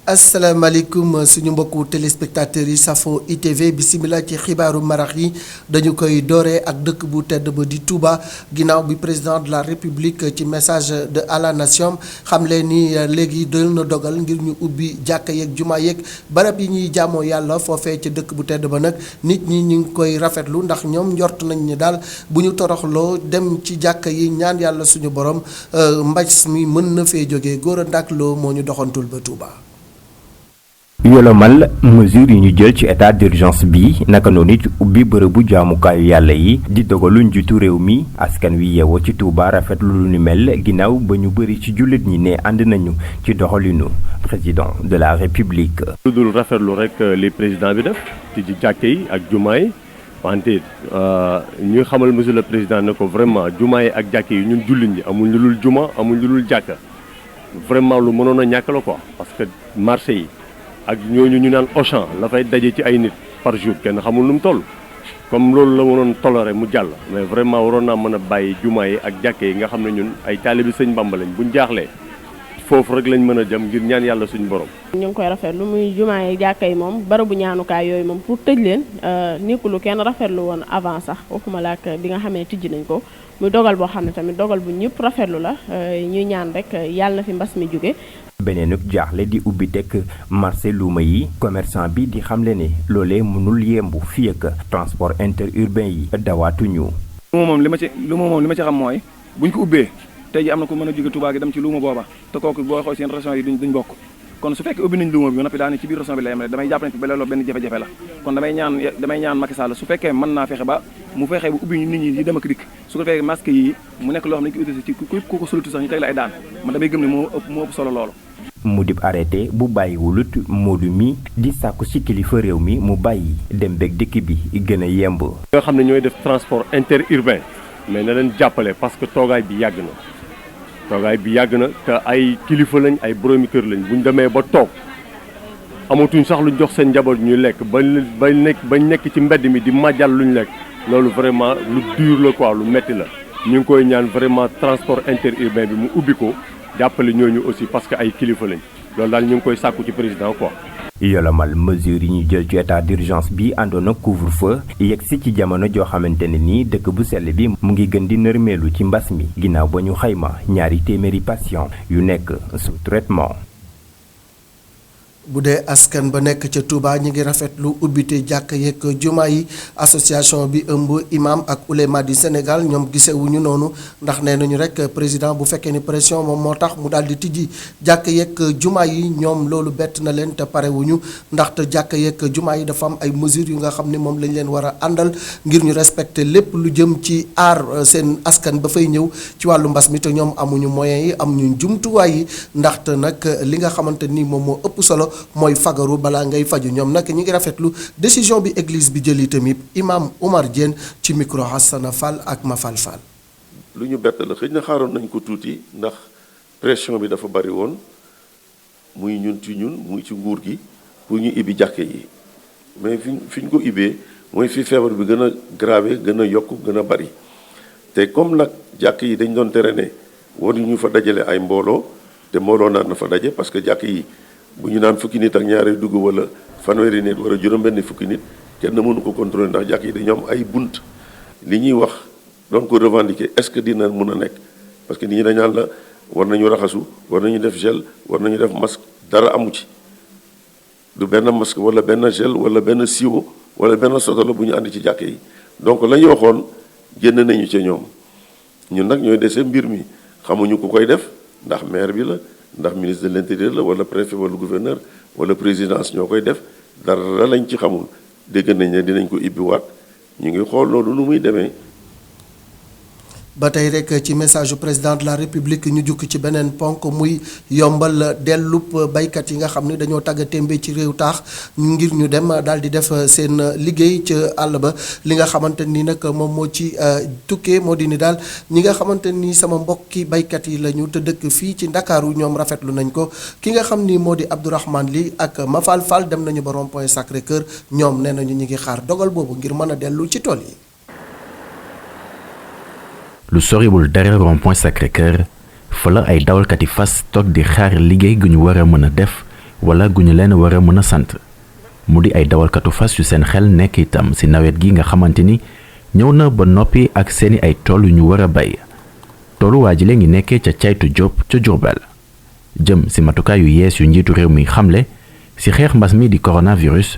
asalaamaaleykum suñu mbokku téléspectateurs yi safo ITV bisimila ci xibaaru marax yi dañu koy dooree ak dëkk bu tedd ba di Touba ginnaaw bi président de la République ci message de à la nation xam leen ni léegi dal na dogal ngir ñu ubbi jàkka yeeg jumaa yeeg barab yi ñuy jaamoo yàlla foofee ci dëkk bu tedd ba nag nit ñi ñu ngi koy rafetlu ndax ñoom njort nañ ni daal bu ñu toroxloo dem ci jàkka yi ñaan yàlla suñu borom mbas mi mën na fee jógee góor a ndàkk loo moo ñu doxantul ba Touba. yolomal mesure yi ñu jël ci état d'urgence bi naka noonu it ubbi bërëbu jaamukaayu yàlla yi di dogalu njiitu réew mi askan wi yeewoo ci Touba rafetlu lu ni mel ginnaaw ba ñu bëri ci jullit ñi ne ànd nañu ci doxalinu président de la république. lu dul rafetlu rek li président bi def ci jàkke yi ak jumaa yi wante ñu xamal monsieur le président ne ko vraiment jumaa yi ak jàkke yi ñun jullit ñi amuñ lu dul juma amuñ lu dul jàkka vraiment lu mënoon a ñàkk la quoi parce que marché yi. ak ñooñu ñu naan Auchan la fay daje ci ay nit par jour kenn xamul nu mu toll comme loolu la mënoon toléré mu jàll mais vraiment waroon naa mën a bàyyi jumaa yi ak jàkke yi nga xam ne ñun ay taalibi sëñ Bamba lañ buñ jaaxlee foofu rek lañ mën a jëm ngir ñaan yàlla suñu borom. ñu ngi koy rafetlu muy jumaa yi jàkka yi moom barabu ñaanukaay yooyu moom pour tëj leen nekkulu kenn rafetlu woon avant sax waxuma la ak bi nga xamee tijji nañ ko muy dogal boo xam ne tamit dogal bu ñëpp rafetlu la ñuy ñaan rek yàlla na fi mbas mi jóge. beneenuk jaaxle di ubbi tekk marché luuma yi commerçant bi di xamle ne loolee mënul yembu fii ak transport interurbain yi dawaatuñu. moom li ma ci xam mooy buñ ko ubbee tey ji am na ku mën a jóge Touba gi dem ci luuma booba te kooku boo xool seen région yi duñ bokk kon su fekkee ubbi nañ luuma bi ba noppi daane ci biir région bi la yem rek damay jàpp ne ci loolu benn jafe-jafe la kon damay ñaan Macky Sall su fekkee mën naa fexe ba mu fexe bu ubbi nit ñi di dem ak dikk su ko fekkee masque yi mu nekk loo xam ne dañ koy utilisé ci ku ko soluti sax ñu teg la ay daan man damay gëm ne moo ëpp solo loolu. mu dib arrêté bu bàyyiwulut Modou mi di sàkku ci kilifa réew mi mu bàyyi dem beeg dëkk bi gën a yemb. nga xam ne ñooy def transport interurbain mais na leen jàppale parce que toogaay bi yàgg na te ay kilifa lañ ay boroomi kër lañ buñ demee ba toog amatuñ sax luñ jox seen njaboot ñuy lekk bañ nekk ci mbedd mi di màjjal luñ lekk loolu vraiment lu dur la quoi lu metti la ñu ngi koy ñaan vraiment transport interurbain bi mu ubbi ko. jàppale ñooñu aussi parce que ay kilifa lañ loolu daal ñu ngi koy sàkku ci président quoi. yolomal mesure yi ñu jël ci état d'urgence bi àndoon ak couvre-feu yegg si ci jamono joo xamante ne nii dëkk bu sell bi mu ngi gën di nërmeelu ci mbas mi ginnaaw ba ñu xayma 200 patients yu nekk sous traitement. bu dee askan ba nekk ca Touba ñi ngi rafetlu ubbite jàkk yeeg jumaa yi association bi ëmb imam ak ulema du Sénégal ñoom gisewuñu noonu ndax nee nañu rek président bu fekkee ni pression moom moo tax mu daal di tijji jàkk yeeg jumaa yi ñoom loolu bett na leen te parewuñu ndaxte jàkk yeeg jumaa yi dafa am ay mesures yu nga xam ne moom lañ leen war a àndal ngir ñu respecter lépp lu jëm ci aar seen askan ba fay ñëw ci wàllu mbas mi te ñoom amuñu moyens yi amuñu jumtuwaay yi ndaxte nag li nga xamante ni moom moo ëpp solo mooy fagaru balaa ngay faju ñoom nag ñi ngi rafetlu décision bi église bi jëli tamit imam Oumar Diène ci micro Hassana Fall ak Mafal Fall. lu ñu bett la xëy na xaaroon nañ ko tuuti ndax pression bi dafa bari woon muy ñun muy ci nguur gi pour ñu ibbi jàkke yi mais fi ñu ko ibbee mooy fi feebar bi gën a grave gën a yokk gën a bari te comme nag jàkk yi dañ doon tere ne waruñu fa dajale ay mbooloo te mbooloo naan na fa daje parce que jàkk yi bu ñu naan fukki nit ak ñaari dugg wala fanweeri nit wala juróom-benn fukki nit kenn mënu ko contrôler ndax jàkk yi dañoo am ay bunt li ñuy wax doon ko revendiquer est-ce que dina mën a nekk parce que nit ñi dañaan la war nañu raxasu war nañu def gel war nañu def masque dara amu ci du benn masque wala benn gel wala benn siwo wala benn sotolo bu ñu àndi ci jàkk yi donc la ñu waxoon génn nañu ca ñoom ñun nag ñooy dese mbir mi xamuñu ku koy def ndax maire bi la ndax ministre de l'intérieur la wala préfet wala gouverneur wala présidence ñoo koy def dara lañ ci xamul dégg nañ ne dinañ ko ibbiwaat ñu ngi xool loolu nu muy demee. ba tey rek ci message du président de la république ñu jukki ci beneen ponk muy yombal dellub baykat yi nga xam ne dañoo tàgga témbe ci réew taax ngir ñu dem daal di def seen liggéey ca àll ba li nga xamante ni nag moom moo ci tukkee moo di ni daal ñi nga xamante ni sama mbokki baykat yi lañu te dëkk fii ci Ndakaaru ñoom rafetlu nañ ko ki nga xam ni moo di Abdourahmane Ly ak Mafal Fall dem nañu ba rond-point Sacré-Cœur ñoom nee nañu ñu ngi xaar dogal boobu ngir mën a dellu ci tool yi. lu soriwul dara rond-point Sacré-Cœur fa la ay dawalkati fas toog di xaar liggéey gu ñu war a mën a def wala gu ñu leen war a mën a sant mu di ay dawalkatu fas yu seen xel nekk itam ci nawet gi nga xamante ni ñëw na ba noppi ak seeni ay tool yu ñu war a bay toolu waa ji lee ngi nekkee ca caytu Diop ca Diourbel jëm ci matukaay yu yees yu njiitu réew mi xamle ci xeex mbas mi di coronavirus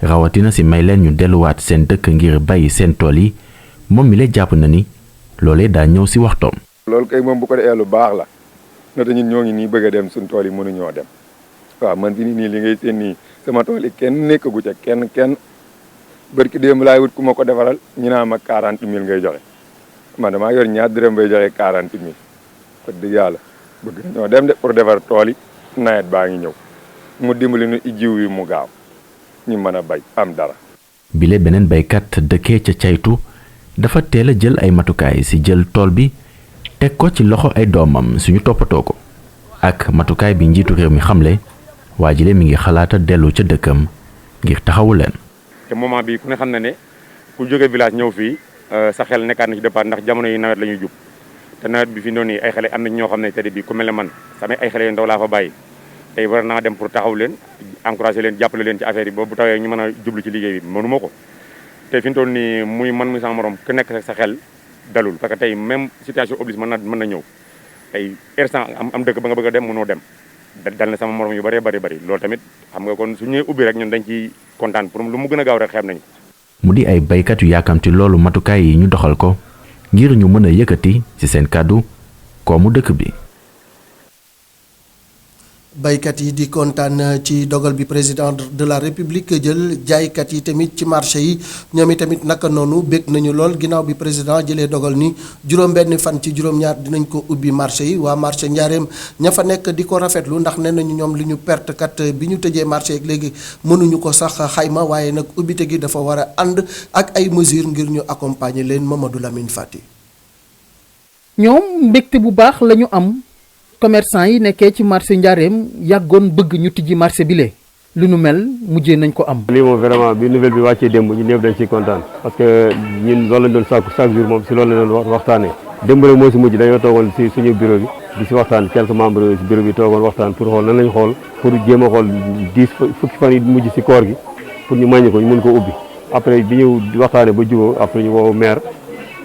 rawatina ci may leen ñu delluwaat seen dëkk ngir bàyyi seen tool yi moom mi la jàpp na ni loolee daa ñëw ci waxtoom. loolu kay moom bu ko defee lu baax la na te ñun ñoo ngi nii bëgg a dem suñ tool yi mënuñoo dem waaw man fi nii li ngay seen nii sama tool yi kenn nekkagu ca kenn barki démb laay wut ku ma ko defaral ñu naa ma 40 000 ngay joxe man damaa yor ñaar dërëm bay joxe 40 000 wax dëgg yàlla bëgg nañoo dem de pour defar tool yi nawet baa ngi ñëw mu dimbali nu jiw yi mu gaaw ñu mën a bay am dara. bile beneen baykat dëkkee ca caytu dafa teel a jël ay matukaay ci jël tool bi teg ko ci loxo ay doomam suñu toppatoo ko ak matukaay bi njiitu réew mi xamle waa jile mi ngi xalaata dellu ca dëkkam ngir taxawu leen. te moment bi ku ne xam na ne ku jóge village ñëw fii sa xel nekkaat na ci départ ndax jamono yi nawet la ñuy jub te nawet bi fi noonu ay xale am na ñoo xam ne tey bi ku mel ne man sama ay xale yu ndaw laa fa bàyyi tey war naa dem pour taxaw leen encourager leen jàppale leen ci affaire yi boobu bu tawee ñu mën a jublu ci liggéey bi mënuma ko te fi mu toll nii muy man muy sama morom ku nekk sa xel dalul parce que tey même situation oblige mën na ñëw tey instant am dëkk ba nga bëgg a dem mënoo dem dal na sama morom yu bëree bëri loolu tamit xam nga kon su ñuy ubbi rek ñun dañ ci kontaan pour lu mu gën a gaaw rek xeeb nañu. mu di ay baykat yu yàkkamti loolu matukaay yi ñu doxal ko ngir ñu mën a yëkkati ci seen kàddu koomu dëkk bi. baykat yi di kontaan ci dogal bi président de la république jël jaaykat yi tamit ci marché yi ñoom tamit naka noonu bég nañu lool ginnaaw bi président jëlee dogal ni juróom-benn fan ci juróom-ñaar dinañ ko ubbi marché yi waa marché Njaareem ña fa nekk di ko rafetlu ndax nee nañu ñoom li ñu perte kat bi ñu tëjee marché yi léegi mënuñu ko sax xayma waaye nag ubbite gi dafa war a ànd ak ay mesures ngir ñu accompagner leen Mamadou Lamine Fati. ñoom mbégte bu baax lañu am. commerçant yi nekkee ci marché Njaareem yàggoon bëgg ñu tijji marché bi lee lu nu mel mujjee nañ ko am. lii moom vraiment bi nouvelle bi wàccee démb ñu ñëpp dañ ciy kontaan parce que ñun loolu lañ doon sàkku chaque jour moom si loolu lañ doon waxtaanee démb rek moo si mujj dañoo toogoon si suñu bureau bi di si waxtaan quelques membres si bureau bi toogoon waxtaan pour xool nan lañ xool pour jéem a xool 10 fukki fan yi mujj si koor gi pour ñu màññi ko ñu mën ko ubbi après bi ñu waxtaanee ba jubóo après ñu woo maire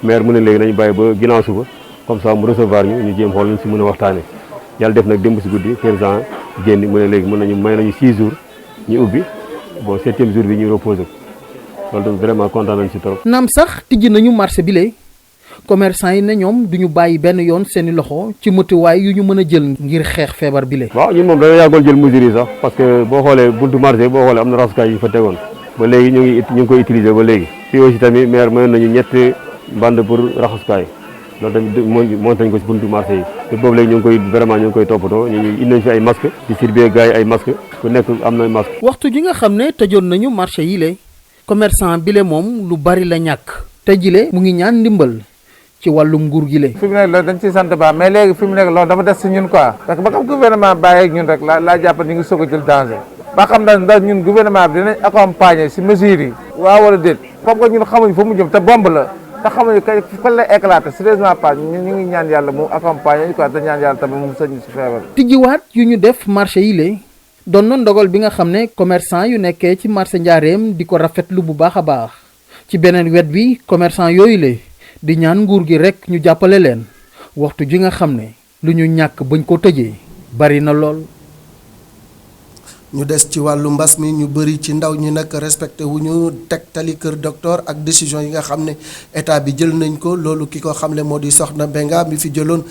mu ne léegi nañu bàyyi ba ginnaaw suba comme ça mu recevoir ñu jéem xool nañ si mën a waxtaanee yàlla def nag démb si guddi président génn mu ne léegi may nañu 6 jours ñu ubbi bon 7e jour bi ñu reposé ko loolu vraiment kontaan nañ si trop. naam sax tijji nañu marché bi lee commerçant yi ne ñoom duñu bàyyi benn yoon seeni loxo ci matuwaay yu ñu mën a jël ngir xeex feebar bi lee. waaw ñun moom dañoo yàggoon jël mesures yi sax parce que boo xoolee buntu marché boo xoolee am na rasukaay yu fa tegoon ba léegi ñu ngi koy utiliser ba léegi. fii aussi tamit maire mayoon nañu ñetti bande pour raxasukaay. loolu tamit moo tañ ko ci buntu marché yi te boobu léegi ñu ngi koy toppatoo ñu indi nañ fi ay masque distribuer gars yi ay masque ku nekk am na masque. waxtu ji nga xam ne tëjoon nañu marché yi le commerçant bi le moom lu bari la ñàkk te jile mu ngi ñaan ndimbal ci wàllum nguur gi le fi mu nekk loolu dañ ciy sant baax mais léegi fi mu nekk loolu dafa des si ñun quoi parce que ba xam gouvernement bàyyi ak ñun rek laa jàpp ñu ngi soog a jël danger ba xam ndax ñun gouvernement bi dinañ accompagner si mesures yi waaw wala déet comme que ñun xamuñ fa mu jëm te bomb la te xamuñu fan lay éclaté sérieusement pas ñu ngi ñaan yàlla mu accompagner quoi te ñaan yàlla tamit mu sëñ si feebar. tijjiwaat yu ñu def marché yi le doon na ndogal bi nga xam ne commerçant yu nekkee ci marché Njaareem di ko rafetlu bu baax a baax ci beneen wet bi commerçant yooyu le di ñaan nguur gi rek ñu jàppale leen waxtu ji nga xam ne lu ñu ñàkk bañ ko tëjee bari na lool. ñu des ci wàllu mbas mi ñu bëri ci ndaw ñi nag respecté wu ñu tegtali kër docteur ak décision yi nga xam ne état bi jël nañ ko loolu ki ko xamle moo di Soxna Benga mi fi jëloon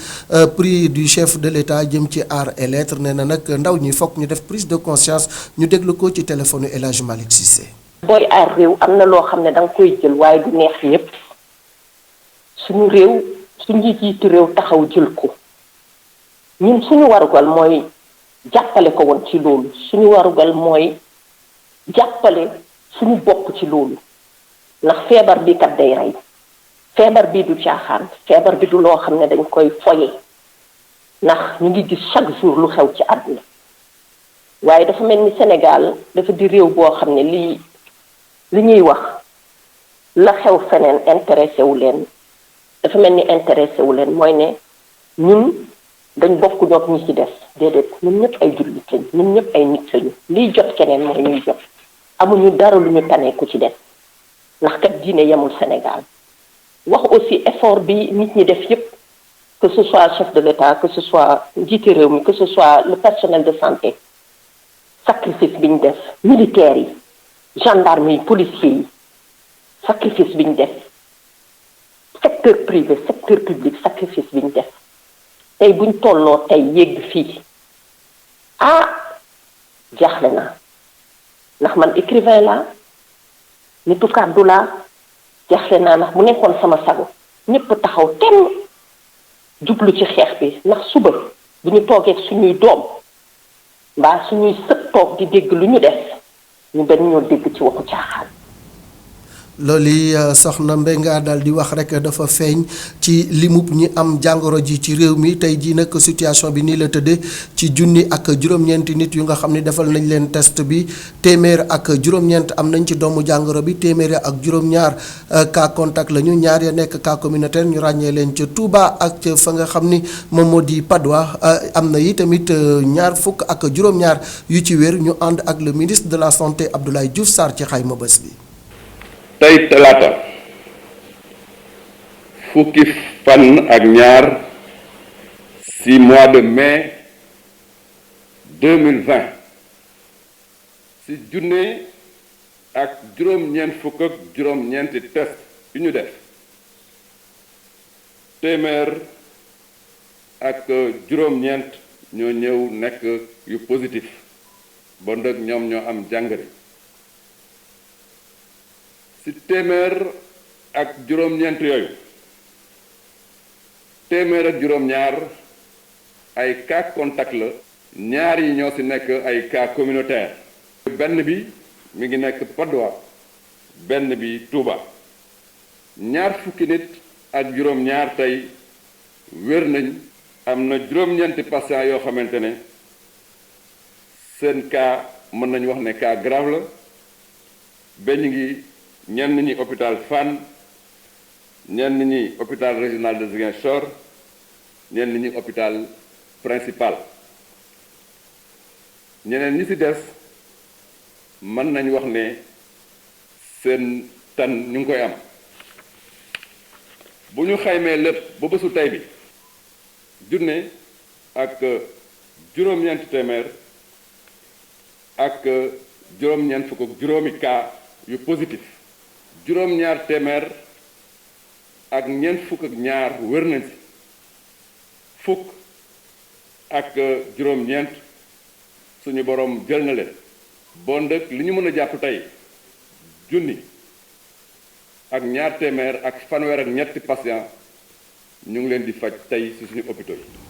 prix du chef de l'état jëm ci arts et lettres nee na nag ndaw ñi fokk ñu def prise de conscience ñu déglu ko ci téléphone El Hadj Malick Cissé. booy aar réew am na loo xam ne da nga koy jël waaye du neex ñëpp suñu réew suñu jiitu réew taxaw jël ko ñun suñu warugal mooy. jàppale ko woon ci loolu suñu warugal mooy jàppale suñu bopp ci loolu ndax feebar bi kat day rey feebar bi du caaxaan feebar bi du loo xam ne dañ koy foye ndax ñu ngi gis chaque jour lu xew ci àdduna waaye dafa mel ni Sénégal dafa di réew boo xam ne li ñuy wax la xew feneen intéressé wu leen dafa mel ni intéressé wu leen mooy ne ñun dañ bokk ñoog ñi ci des déedéet ñun ñëpp ay jullit lañ ñun ñëpp ay nit lañu liy jot keneen mooy ñuy jot amuñu dara lu ñu tanee ku ci des ndax kat diine yemul Sénégal wax aussi effort bi nit ñi def yépp que ce soit chef de l'État que ce soit njiiti réew mi que ce soit le personnel de santé sacrifice bi ñu def militaires yi gendarmes yi policiers yi sacrifice bi ñu def secteur privé secteur public sacrifice bi ñu def tey buñ tolloo tey yegg fii jaaxle naa ndax man écrivain laa nitu kàddu laa jaaxle naa ndax bu nekkoon sama sago ñépp taxaw temm jublu ci xeex bi ndax suba bu ñu toogee suñuy doom mbaa suñuy sët toog di dégg lu ñu def ñu benn ñoo dégg ci waxu caaxaan. loolu yi soxna Mbengue daal di wax rek dafa feeñ ci limub ñi am jàngoro ji ci réew mi tey jii nag situation bi nii la tëddee ci junni ak juróom-ñeenti nit yu nga xam ne defal nañ leen test bi téeméer ak juróom-ñeent am nañ ci doomu jàngoro bi téeméer ak juróom-ñaar cas contact la ñu ñaar ya nekk cas communautaire ñu ràññee leen ca Touba ak ca fa nga xam ni moom moo di Padois am na yi tamit ñaar fukk ak juróom-ñaar yu ci wér ñu ànd ak le ministre de la santé Abdoulaye Diouf Sarr ci xayma bés bi. tey talaata fukki fan ak ñaar ci mois de mai 2020 ci junne ak juróom-ñeent fukk ak juróom-ñeenti test yu ñu def téeméer ak juróom-ñeent ñoo ñëw nekk yu positif bon nag ñoom ñoo am jàngoro ci téeméer ak juróom-ñeent yooyu téeméer ak juróom-ñaar ay cas contact la ñaar yi ñoo ci nekk ay cas communautaire benn bi mi ngi nekk Padois benn bi Touba ñaar fukki nit ak juróom-ñaar tey wér nañ am na juróom-ñeenti patients yoo xamante ne seen cas mën nañu wax ne cas grave la benn ngi ñenn ñi hôpital Fann ñenn ñi hôpital régional de Ziguinchor ñenn ñi hôpital principal ñeneen ñi ci des mën nañ wax ne seen tan ñu ngi koy am bu ñu xaymee lépp ba bésu tey bi junne ak juróom-ñeent téeméer ak juróom-ñeent fukk ak juróomi cas yu positif juróom-ñaar téeméer ak ñeent fukk ak ñaar wër nañ ci fukk ak juróom-ñeent suñu borom jël na leen bon dëkk li ñu mën a jàpp tey junni ak ñaar téeméer ak fanweer ak ñetti patient ñu ngi leen di faj tey ci suñu hôpital yi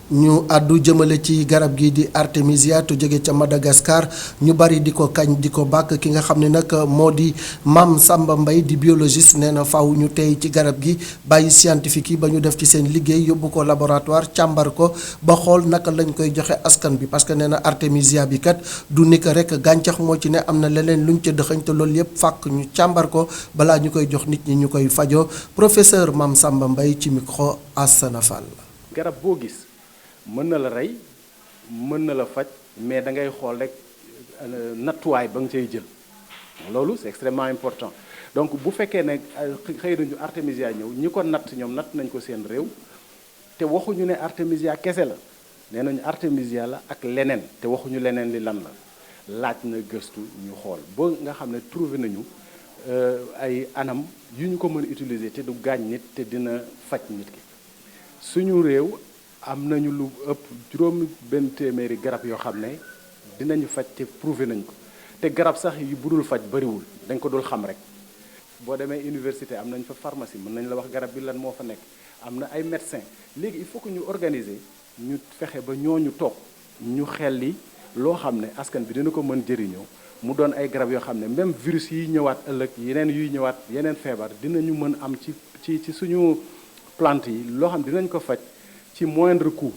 ñu àddu jëmale ci garab gi di artémisia tu jóge ca Madagascar ñu bari di ko kañ di ko bàkk ki nga xam ne nag moo di Mame Samba Mbaye di biologiste nee na faw ñu tey ci garab gi bàyyi scientifique yi ba ñu def ci seen liggéey yóbbu ko laboratoire càmbar ko ba xool naka lañ koy joxe askan bi parce que nee na artémisia bi kat du ni ko rek gàncax moo ci ne am na leneen luñ ca dëxañ te loolu yëpp fàkk ñu càmbar ko balaa ñu koy jox nit ñi ñu koy fajoo professeur Mame Samba Mbaye ci micro Assana Fall. garab boo gis. mën na la rey mën na la faj mais da ngay xool rek nattuwaay ba nga cay jël loolu c'est extrêmement important donc bu fekkee ne xëy nañu artémisia ñëw ñi ko natt ñoom natt nañ ko seen réew te waxuñu ne artémisia kese la nee nañu artémisia la ak leneen te waxuñu leneen li lan la laaj na gëstu ñu xool ba nga xam ne trouvé nañu ay anam yu ñu ko mën a utiliser te du gaañ nit te dina faj nit ki suñu réew am nañu lu ëpp juróomi benn téeméeri garab yoo xam ne dinañu faj te prouvé nañ ko te garab sax yu budul faj bariwul dañ ko dul xam rek boo demee université am nañ fa pharmacie mën nañ la wax garab bi lan moo fa nekk am na ay médecin léegi il faut que ñu organiser ñu fexe ba ñooñu toog ñu xelli loo xam ne askan bi dina ko mën jëriñoo mu doon ay garab yoo xam ne même virus yi ñëwaat ëllëg yeneen yuy ñëwaat yeneen feebar dinañu mën am ci suñu plante yi loo xam dinañ ko faj ci moindre coût.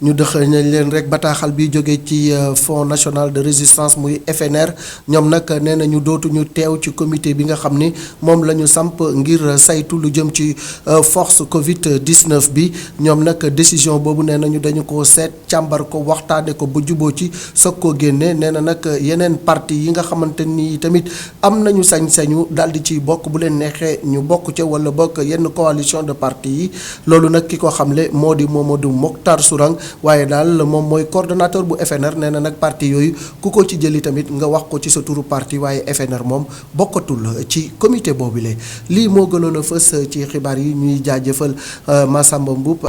ñu dëxëñ leen rek bataaxal bi jóge ci Fonds national de résistance muy FNR ñoom nag nee nañu dootuñu teew ci comité bi nga xam ni moom la ñu samp ngir saytu lu jëm ci force Covid 19 bi ñoom nag décision boobu nee nañu dañu ko seet càmbar ko waxtaane ko ba juboo ci soog koo génne nee na nag yeneen parti yi nga xamante ni tamit am nañu sañ-sañu daal di ci bokk bu leen neexee ñu bokk ca wala bokk yenn coalition de parti yi loolu nag ki ko xamle moo di Mamadou Mokhtar Sourang waaye daal moom mooy coordonnateur bu FNR nee na nag parti yooyu ku ko ci jëli tamit nga wax ko ci sa turu parti waaye FNR moom bokkatul ci comité boobule lii moo gënoon a fës ci xibaar yi ñuy jaajëfal Massamba Mboup